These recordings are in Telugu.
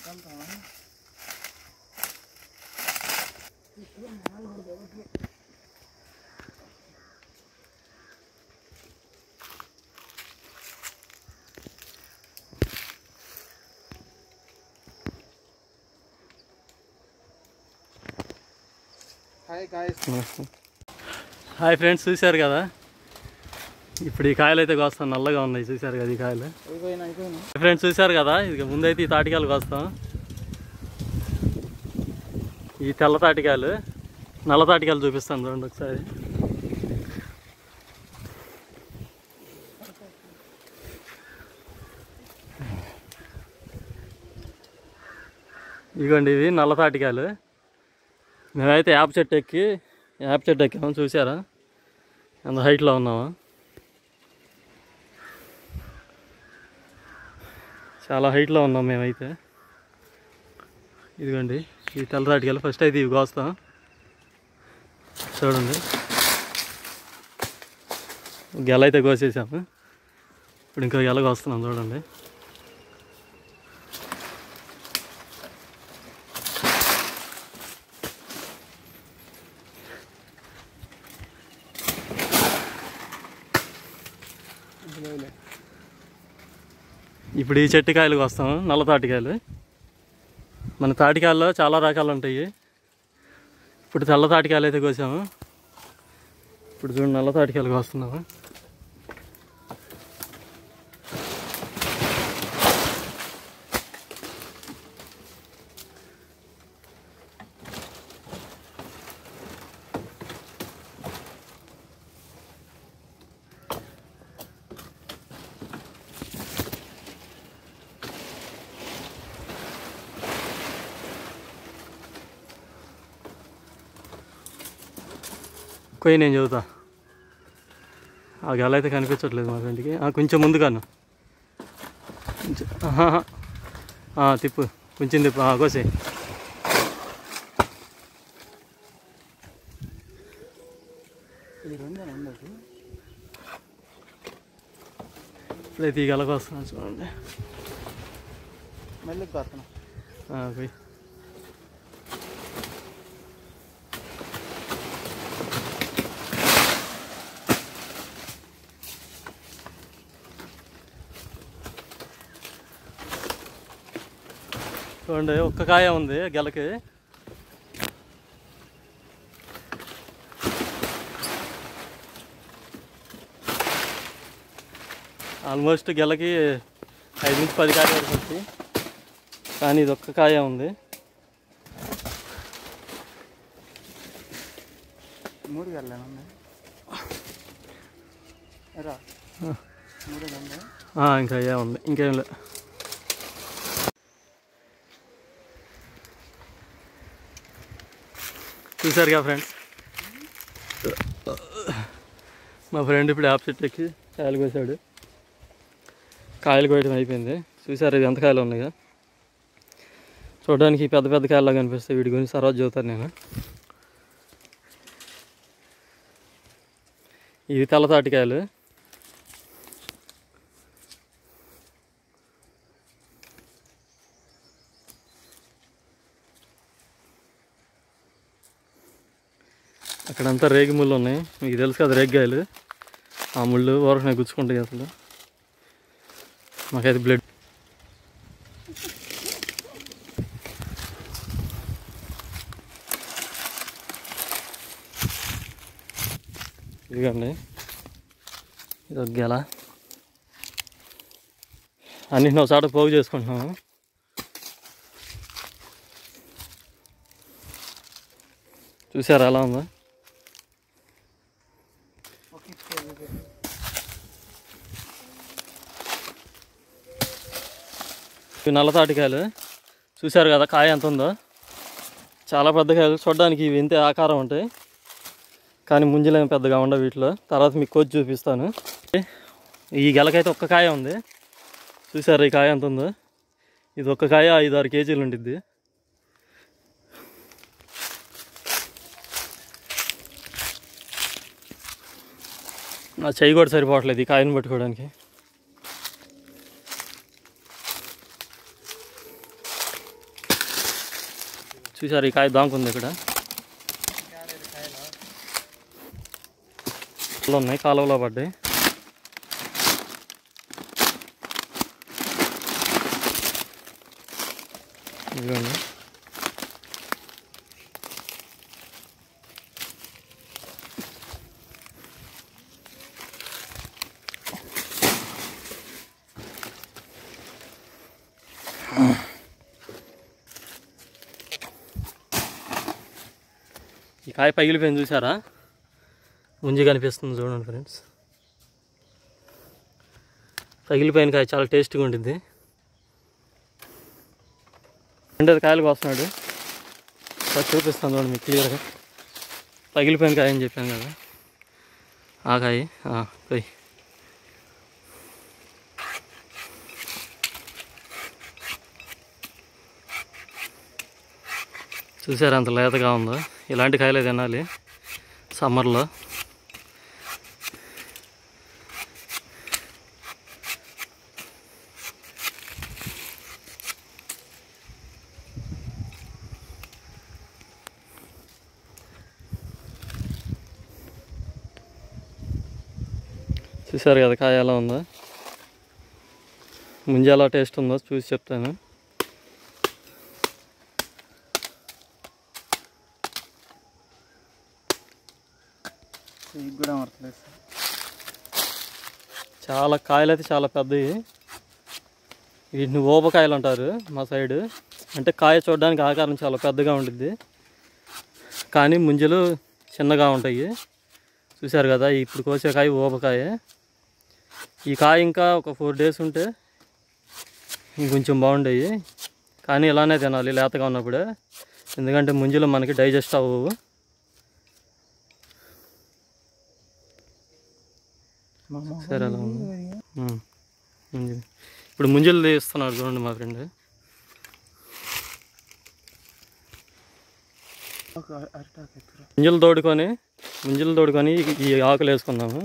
హాయ్ ఫ్రెండ్స్, చూశారు కదా ఇప్పుడు ఈ కాయలు అయితే కోస్తాం. నల్లగా ఉన్నాయి, చూశారు కదా ఈ కాయలు. ఫ్రెండ్స్ చూశారు కదా, ఇది ముందైతే ఈ తాటికాయలు కోస్తాం. ఈ తెల్ల తాటికాయలు, నల్ల తాటికాయలు చూపిస్తాను చూడండి ఒకసారి. ఇదిగోండి, ఇవి నల్ల తాటికాయలు. మేమైతే యాప్ చెట్టు ఎక్కాము. చూసారా ఎంత హైట్లో ఉన్నామా? చాలా హైట్లో ఉన్నాం మేమైతే. ఇదిగోండి ఈ తెల్ల తాటికాయలు. ఫస్ట్ అయితే ఇవి కోస్తాం చూడండి. గెల అయితే కోసేసాము. ఇప్పుడు ఇంకో గెల కోస్తున్నాం చూడండి. ఇప్పుడు ఈ చెట్టు కాయలు కోస్తాము, నల్ల తాటికాయలు. మన తాటికాయల్లో చాలా రకాలు ఉంటాయి. ఇప్పుడు తెల్ల తాటికాయలు అయితే కోసాము. ఇప్పుడు చూడండి, నల్ల తాటికాయలు కోస్తున్నాము. నేను చదువుతా. ఆ గెల అయితే కనిపించట్లేదు మా ఫ్రెండ్కి. కొంచెం ముందు కాను, తిప్పు, కొంచెం తిప్పు, కోసే. ఇప్పుడైతే ఈ గెలకు వస్తున్నాను చూడండి. మళ్ళీ పోయి చూడండి, ఒక్క కాయ ఉంది గెలకి. ఆల్మోస్ట్ గెలకి 5 నుంచి 10 కాయ వరకు వచ్చి, కానీ ఇది ఒక్క కాయ ఉంది. 3 గెలలేనా? ఇంకా అయ్యే ఉంది, ఇంకేం లేదు. చూసారు కదా ఫ్రెండ్స్, మా ఫ్రెండ్ ఇప్పుడు యాప్ చెట్టు ఎక్కి కాయలు కోసాడు. కాయలు కోయటం అయిపోయింది. చూసారు ఇది ఎంత కాయలు ఉన్నాయో. చూడడానికి పెద్ద పెద్ద కాయలాగా కనిపిస్తాయి. వీటి గురించి తర్వాత చదువుతాను నేను. ఇవి తెల్ల తాటికాయలు. అక్కడంతా రేగి ముళ్ళు ఉన్నాయి, మీకు తెలుసు కదా రేగికాయలు. ఆ ముళ్ళు ఊరకనే గుచ్చుకుంటాయి. అసలు మాకైతే బ్లడ్. ఇదిగండి, ఇది ఒక గెల. అన్నింటిని ఒక చాట పోగు చేసుకుంటున్నాము. చూసారా ఎలా ఉందో? నల్ల తాటికాయలు చూశారు కదా, కాయ ఎంత ఉందో. చాలా పెద్ద కాయలు. చూడడానికి ఇవి ఇంతే ఆకారం ఉంటాయి, కానీ ముంజలేమి పెద్దగా ఉండవు వీటిలో. తర్వాత మీకు కోసి చూపిస్తాను. ఈ గెలకైతే ఒక్క కాయ ఉంది. చూసారు ఈ కాయ ఎంత ఉందో? ఇది ఒక్క కాయ 5-6 కేజీలు ఉంటుంది. నా చెయ్యి కూడా సరిపోవట్లేదు ఈ కాయను పట్టుకోవడానికి. చూసారు ఈ కాయ దాంకుంది ఇక్కడ ఉన్నాయి, కాలువలో పడ్డాయి. ఇదిగోండి. ఈ కాయ పగిలిపోయింది చూసారా, ముంజి కనిపిస్తుంది చూడండి ఫ్రెండ్స్. పగిలిపోయిన కాయ చాలా టేస్ట్గా ఉంటుంది. రెండేది కాయలు కోస్తున్నాడు, చూపిస్తాను చూడండి మీకు క్లియర్గా. పగిలిపోయిన కాయ అని చెప్పాను కదా, ఆ కాయ పోయి చూసారా అంత లేతగా ఉందో. ఇలాంటి కాయలే తినాలి సమ్మర్లో. చూసారు కదా కాయ ఎలా ఉందో, ముంజ ఎలా టేస్ట్ ఉందో చూసి చెప్తాను. చాలా కాయలు అయితే చాలా పెద్దవి. వీటిని ఊబకాయలు అంటారు మా సైడు. అంటే కాయ చూడడానికి ఆకారం చాలా పెద్దగా ఉంటుంది, కానీ ముంజలు చిన్నగా ఉంటాయి. చూసారు కదా, ఇప్పుడు కోసే కాయ ఊబకాయ. ఈ కాయ ఇంకా ఒక 4 days ఉంటే ఇంకొంచెం బాగుండేవి, కానీ ఇలానే తినాలి లేతగా ఉన్నప్పుడే, ఎందుకంటే ముంజలు మనకి డైజెస్ట్ అవ్వవు. సరే అలా ఉంది. ఇప్పుడు ముంజలు తీస్తున్నారు చూడండి మా ఫ్రెండ్. ముంజలు తోడుకొని ఈ ఆకులు వేసుకుందాము.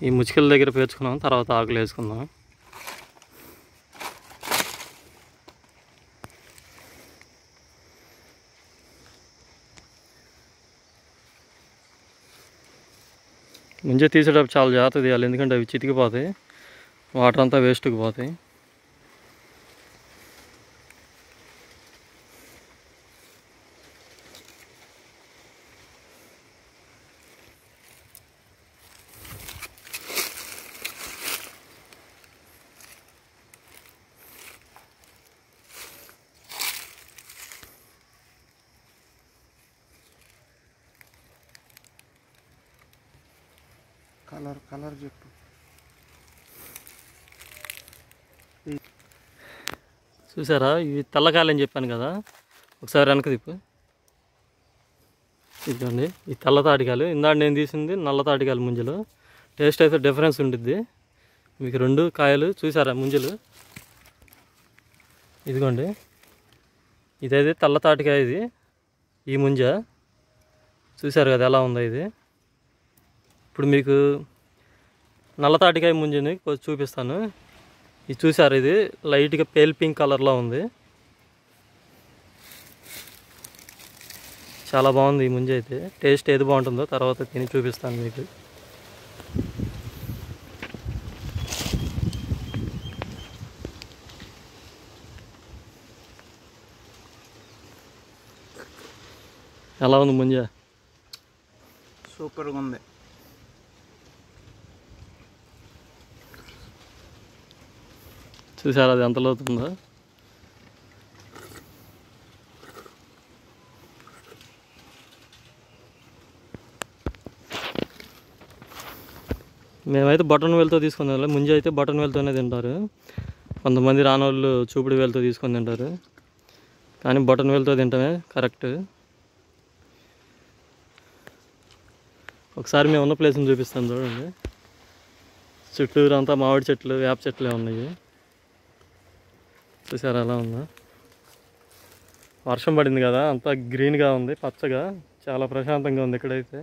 ఈ ముచ్చికల దగ్గర పేర్చుకున్నాం, తర్వాత ఆకులు వేసుకుందాం. ముంజ తీసేటప్పుడు చాలా జాగ్రత్త తీయాలి, ఎందుకంటే అవి చితికిపోతాయి, వాటర్ అంతా వేస్ట్కి పోతాయి. కలర్ చెప్పు. చూసారా, ఇవి తెల్లకాయలు అని చెప్పాను కదా, ఒకసారి వెనక తిప్పు. ఇదండి ఈ తెల్ల తాటికాయలు. ఇందాక నేను తీసింది నల్ల తాటికాయలు ముంజలు. టేస్ట్ అయితే డిఫరెన్స్ ఉంటుంది. మీకు 2 కాయలు చూసారా ముంజలు. ఇదిగోండి, ఇదైతే తెల్ల తాటికాయ, ఇది ఈ ముంజ. చూసారు కదా ఎలా ఉందో ఇది. ఇప్పుడు మీకు నల్ల తాటికాయ ముంజని చూపిస్తాను. ఇది చూసారు, ఇది లైట్గా పేల్ పింక్ కలర్లో ఉంది. చాలా బాగుంది ఈ ముంజ అయితే. టేస్ట్ ఏది బాగుంటుందో తర్వాత తిని చూపిస్తాను మీకు. ఎలా ఉంది ముంజ? సూపర్గా ఉంది. చూసారా అది ఎంత లోతుందో. మేమైతే బటన్ వేలుతో తీసుకుని తినాలి. ముంజ అయితే బటన్ వేలుతోనే తింటారు. కొంతమంది రానోళ్ళు చూపుడు వేలుతో తీసుకొని తింటారు, కానీ బటన్ వేలుతో తింటమే కరెక్ట్. ఒకసారి మేము ఉన్న ప్లేస్ని చూపిస్తాను చూడండి. చుట్టూరు అంతా మామిడి చెట్లు, వేప చెట్లే ఉన్నాయి. చూసారా ఎలా ఉందా. వర్షం పడింది కదా, అంతా గ్రీన్గా ఉంది, పచ్చగా, చాలా ప్రశాంతంగా ఉంది ఇక్కడైతే.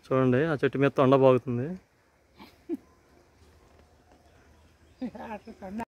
చూడండి ఆ చెట్టు మీద తొండ బాగుతుంది. అట్లా కొండ